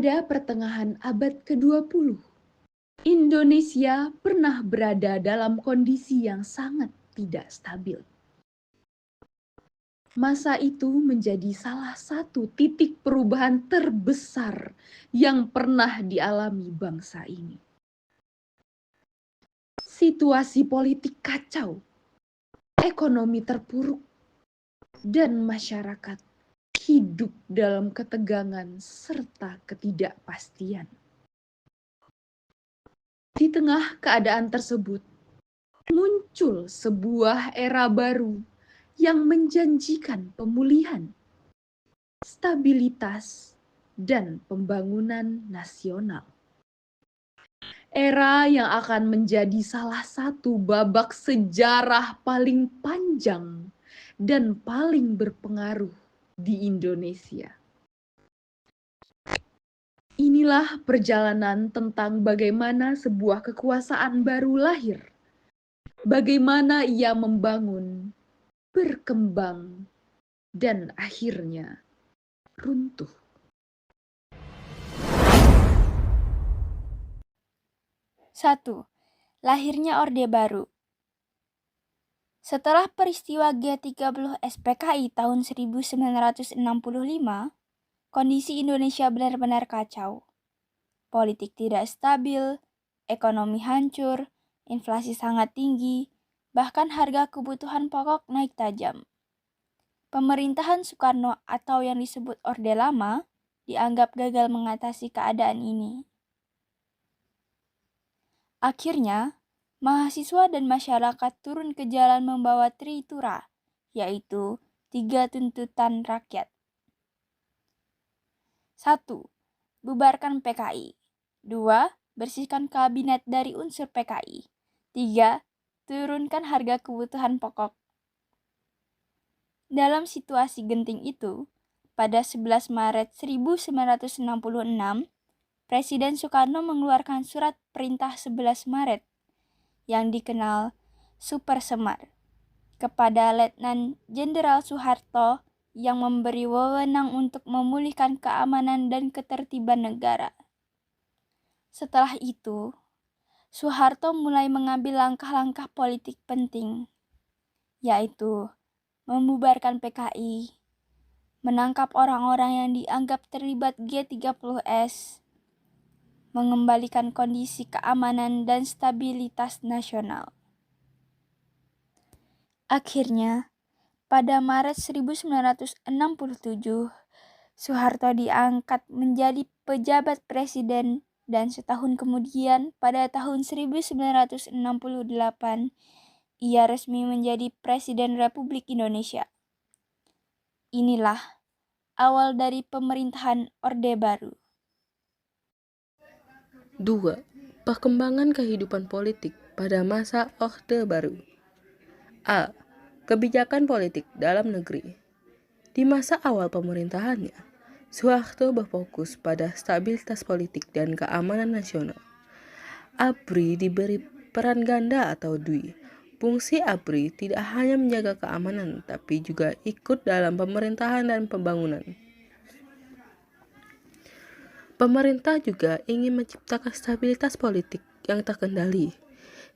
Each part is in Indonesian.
Pada pertengahan abad ke-20, Indonesia pernah berada dalam kondisi yang sangat tidak stabil. Masa itu menjadi salah satu titik perubahan terbesar yang pernah dialami bangsa ini. Situasi politik kacau, ekonomi terpuruk, dan masyarakat hidup dalam ketegangan serta ketidakpastian. Di tengah keadaan tersebut, muncul sebuah era baru yang menjanjikan pemulihan, stabilitas, dan pembangunan nasional. Era yang akan menjadi salah satu babak sejarah paling panjang dan paling berpengaruh di Indonesia. Inilah perjalanan tentang bagaimana sebuah kekuasaan baru lahir, bagaimana ia membangun, berkembang, dan akhirnya runtuh. Satu, lahirnya Orde Baru. Setelah peristiwa G30 SPKI tahun 1965, kondisi Indonesia benar-benar kacau. Politik tidak stabil, ekonomi hancur, inflasi sangat tinggi, bahkan harga kebutuhan pokok naik tajam. Pemerintahan Soekarno atau yang disebut Orde Lama dianggap gagal mengatasi keadaan ini. Akhirnya, mahasiswa dan masyarakat turun ke jalan membawa Tritura, yaitu 3 tuntutan rakyat. 1. Bubarkan PKI. 2. Bersihkan kabinet dari unsur PKI. 3. Turunkan harga kebutuhan pokok. Dalam situasi genting itu, pada 11 Maret 1966, Presiden Soekarno mengeluarkan surat perintah 11 Maret yang dikenal Super Semar kepada Letnan Jenderal Soeharto yang memberi wewenang untuk memulihkan keamanan dan ketertiban negara. Setelah itu, Soeharto mulai mengambil langkah-langkah politik penting, yaitu membubarkan PKI, menangkap orang-orang yang dianggap terlibat G30S, mengembalikan kondisi keamanan dan stabilitas nasional. Akhirnya, pada Maret 1967, Soeharto diangkat menjadi pejabat presiden dan setahun kemudian pada tahun 1968, ia resmi menjadi Presiden Republik Indonesia. Inilah awal dari pemerintahan Orde Baru. 2. Perkembangan kehidupan politik pada masa Orde Baru. A. Kebijakan politik dalam negeri. Di masa awal pemerintahannya, Soeharto berfokus pada stabilitas politik dan keamanan nasional. ABRI diberi peran ganda atau DWI. Fungsi ABRI tidak hanya menjaga keamanan, tapi juga ikut dalam pemerintahan dan pembangunan. Pemerintah juga ingin menciptakan stabilitas politik yang terkendali,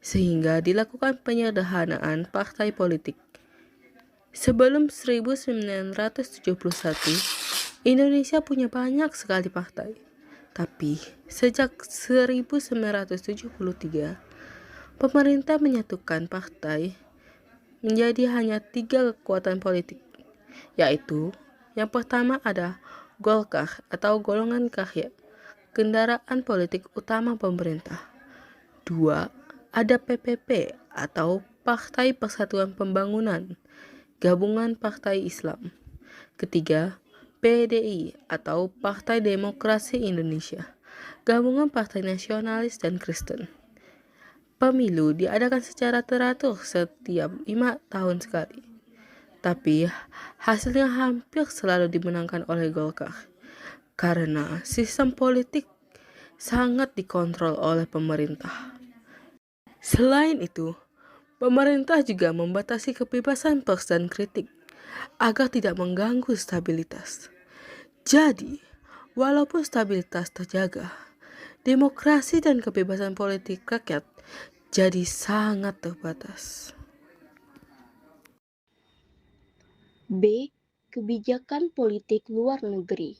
sehingga dilakukan penyederhanaan partai politik. Sebelum 1971, Indonesia punya banyak sekali partai. Tapi sejak 1973, pemerintah menyatukan partai menjadi hanya 3 kekuatan politik, yaitu yang pertama ada Golkar atau golongan karya, kendaraan politik utama pemerintah. 2. Ada PPP atau Partai Persatuan Pembangunan, gabungan partai Islam. Ketiga, PDI atau Partai Demokrasi Indonesia, gabungan partai nasionalis dan Kristen. Pemilu diadakan secara teratur setiap 5 tahun sekali. Tapi hasilnya hampir selalu dimenangkan oleh Golkar karena sistem politik sangat dikontrol oleh pemerintah. Selain itu, pemerintah juga membatasi kebebasan pers dan kritik agar tidak mengganggu stabilitas. Jadi, Walaupun stabilitas terjaga, demokrasi dan kebebasan politik rakyat jadi sangat terbatas. B. Kebijakan politik luar negeri.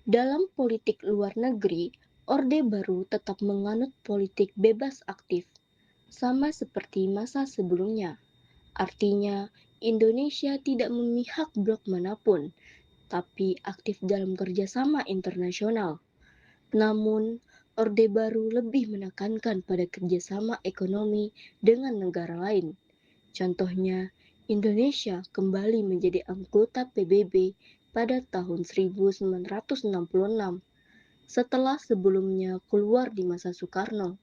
Dalam politik luar negeri, Orde Baru tetap menganut politik bebas aktif, sama seperti masa sebelumnya. Artinya, Indonesia tidak memihak blok manapun, tapi aktif dalam kerjasama internasional. Namun, Orde Baru lebih menekankan pada kerjasama ekonomi dengan negara lain. Contohnya, Indonesia kembali menjadi anggota PBB pada tahun 1966, setelah sebelumnya keluar di masa Soekarno.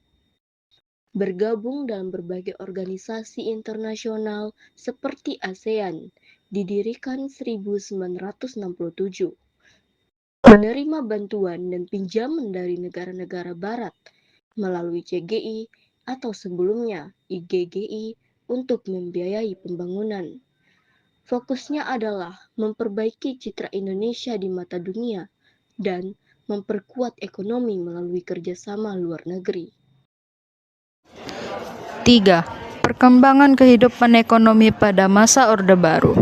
Bergabung dalam berbagai organisasi internasional seperti ASEAN, didirikan 1967. Menerima bantuan dan pinjaman dari negara-negara barat melalui CGI atau sebelumnya IGGI untuk membiayai pembangunan. Fokusnya adalah memperbaiki citra Indonesia di mata dunia dan memperkuat ekonomi melalui kerjasama luar negeri. 3. Perkembangan kehidupan ekonomi pada masa Orde Baru.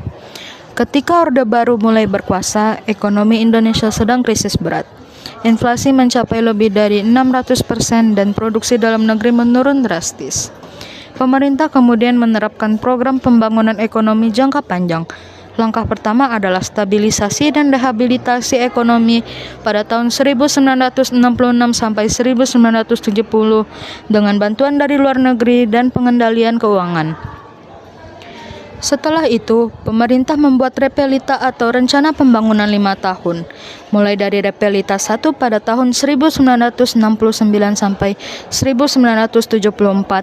Ketika Orde Baru mulai berkuasa, ekonomi Indonesia sedang krisis berat. Inflasi mencapai lebih dari 600% dan produksi dalam negeri menurun drastis. Pemerintah kemudian menerapkan program pembangunan ekonomi jangka panjang. Langkah pertama adalah stabilisasi dan rehabilitasi ekonomi pada tahun 1966 sampai 1970 dengan bantuan dari luar negeri dan pengendalian keuangan. Setelah itu, pemerintah membuat Repelita atau Rencana Pembangunan 5 tahun, mulai dari Repelita 1 pada tahun 1969 sampai 1974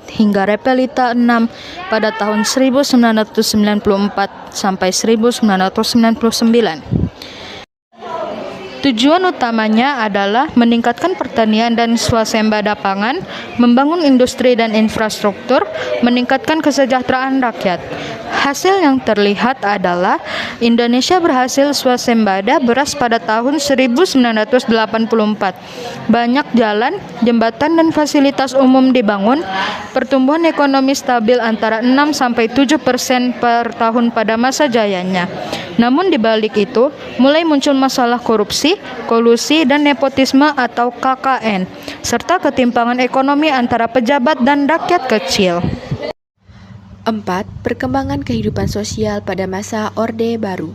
hingga Repelita 6 pada tahun 1994 sampai 1999. Tujuan utamanya adalah meningkatkan pertanian dan swasembada pangan, membangun industri dan infrastruktur, meningkatkan kesejahteraan rakyat. Hasil yang terlihat adalah Indonesia berhasil swasembada beras pada tahun 1984. Banyak jalan, jembatan, dan fasilitas umum dibangun. Pertumbuhan ekonomi stabil antara 6-7% per tahun pada masa jayanya. Namun di balik itu, mulai muncul masalah korupsi, kolusi, dan nepotisme atau KKN, serta ketimpangan ekonomi antara pejabat dan rakyat kecil. 4. Perkembangan kehidupan sosial pada masa Orde Baru.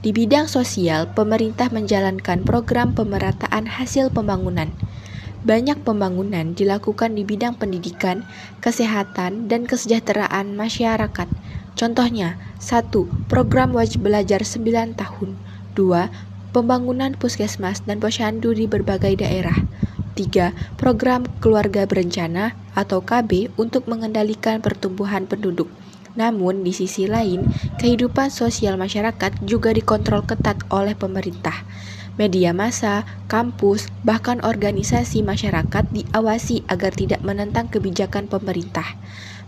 Di bidang sosial, pemerintah menjalankan program pemerataan hasil pembangunan. Banyak pembangunan dilakukan di bidang pendidikan, kesehatan, dan kesejahteraan masyarakat. Contohnya, 1. Program wajib belajar 9 tahun. 2. Pembangunan puskesmas dan posyandu di berbagai daerah. 3. Program keluarga berencana atau KB untuk mengendalikan pertumbuhan penduduk. Namun, di sisi lain, kehidupan sosial masyarakat juga dikontrol ketat oleh pemerintah. Media massa, kampus, bahkan organisasi masyarakat diawasi agar tidak menentang kebijakan pemerintah.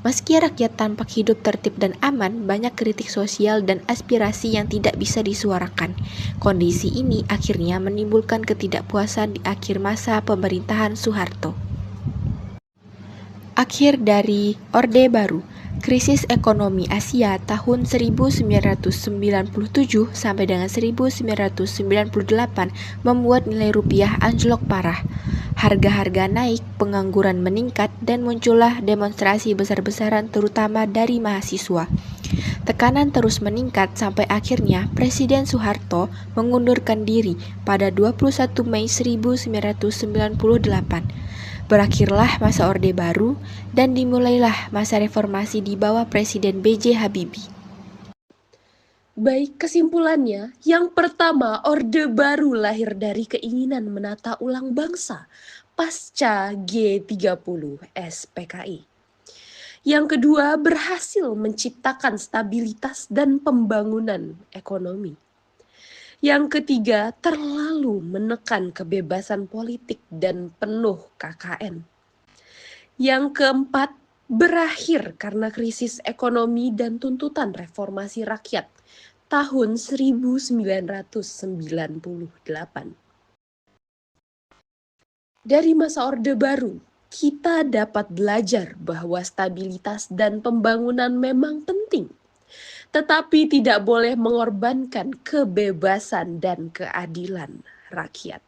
Meski rakyat tampak hidup tertib dan aman, banyak kritik sosial dan aspirasi yang tidak bisa disuarakan. Kondisi ini akhirnya menimbulkan ketidakpuasan di akhir masa pemerintahan Soeharto. Akhir dari Orde Baru. Krisis ekonomi Asia tahun 1997 sampai dengan 1998 membuat nilai rupiah anjlok parah. Harga-harga naik, pengangguran meningkat, dan muncullah demonstrasi besar-besaran terutama dari mahasiswa. Tekanan terus meningkat sampai akhirnya Presiden Soeharto mengundurkan diri pada 21 Mei 1998. Berakhirlah masa Orde Baru dan dimulailah masa reformasi di bawah Presiden B.J. Habibie. Baik, kesimpulannya, yang pertama, Orde Baru lahir dari keinginan menata ulang bangsa pasca G30 SPKI. Yang kedua, berhasil menciptakan stabilitas dan pembangunan ekonomi. Yang ketiga, terlalu menekan kebebasan politik dan penuh KKN. Yang keempat, berakhir karena krisis ekonomi dan tuntutan reformasi rakyat tahun 1998. Dari masa Orde Baru, kita dapat belajar bahwa stabilitas dan pembangunan memang penting, tetapi tidak boleh mengorbankan kebebasan dan keadilan rakyat.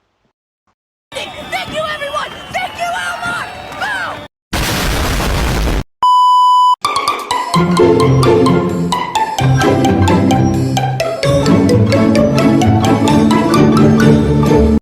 Thank you, everyone! Thank you, Elmore! Boom!